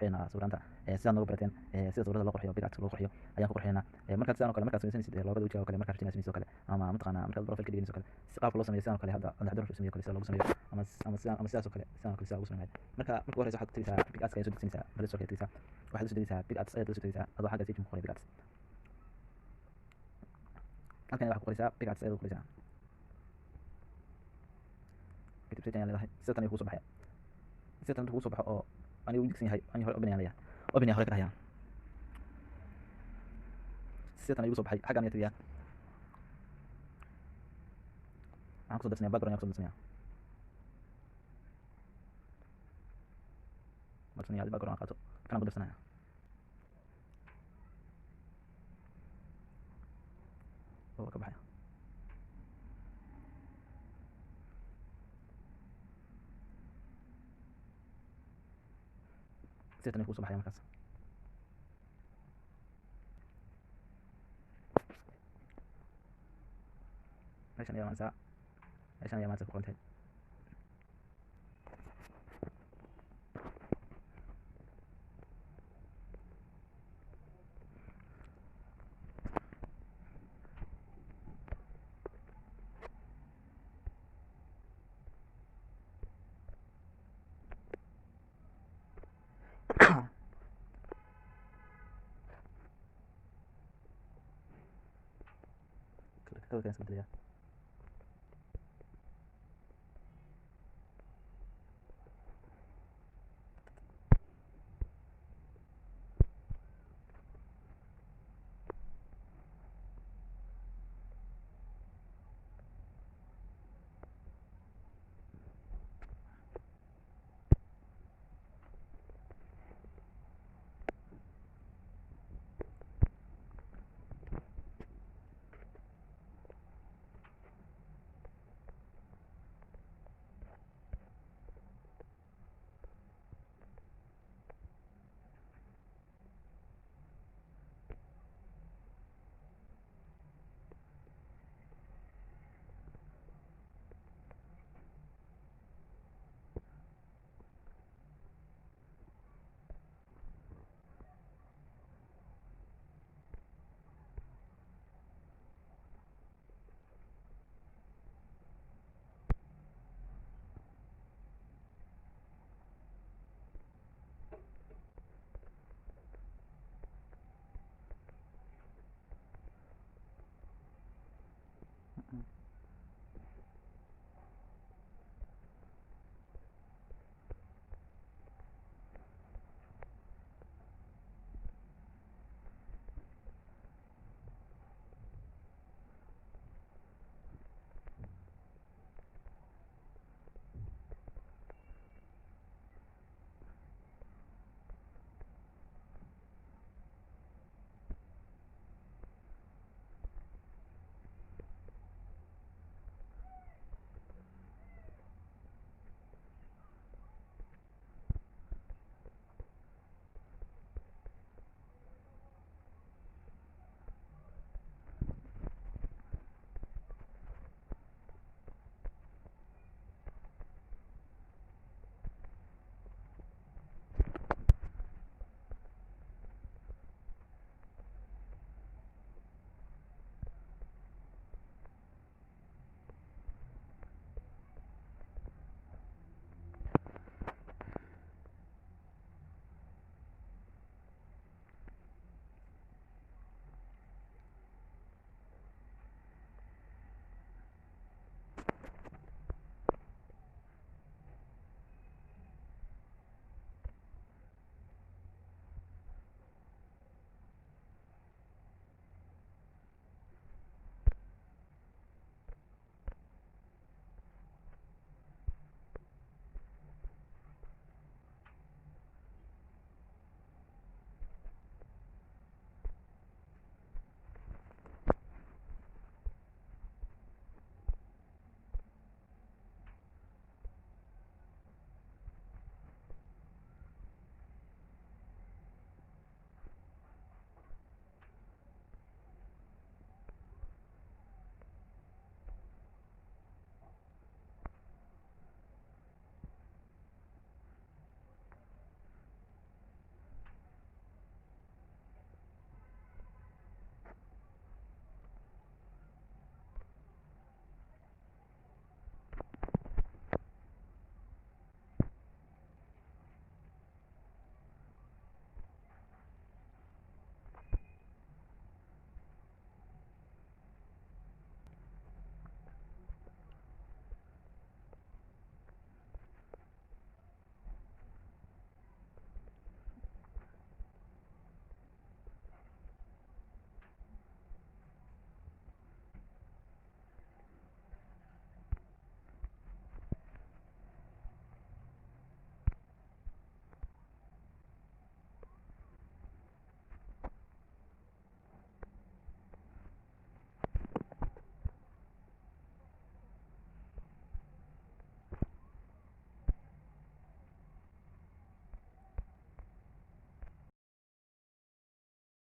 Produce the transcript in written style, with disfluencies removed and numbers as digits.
qurxinaynaa sawiraanta sidaad nooga barateen sida sawirada loo qurxiyo bidcadka loo qurxiyo ayaan ku qurxinaynaa markaad sidaan oo kale markaad samaysanaysid loogada wejiga oo kale markaad rajinaysid oo kale ama mataqaanaa markaad profile ka dhiganaysid oo kale si qaabka loo sameeyo sidaan oo kale hadda daxdoon u sameeyo kale sida loogu sameeyo ama sidaas oo kale sidaan oo kale sida loogu sameeyo marka horeysa waxaad tegaysaa bidcadka ayaad soo degsanaysaa bal soo tegaysaa waxaad soo degaysaa bidcadka ayaad soo degaysaa adoo xagga sii ku qoray bidcadka halkan waxaad ku qoraysaa bidcadka ayaad ku qoraysaa kadib saytan ayaan leedahay sida tan ayuu kugu soo baxaya sida tan kugu soo baxo oo anigu digsan yahay ani hore open ayaan leeyahay open ayaan hore ka dhahayaa sida tan ayuu soo baxay xaggan ayaa tagayaa waxaan kusoo darsanaya background ayaan kusoo darsanaya background aan qaato kanaan ku darsanaya oo ka baxaya sida tan ayuu kugu soo baxaya markaas meeshan ayaa maanta ku qoran tahay kalarkan iska bedelayaa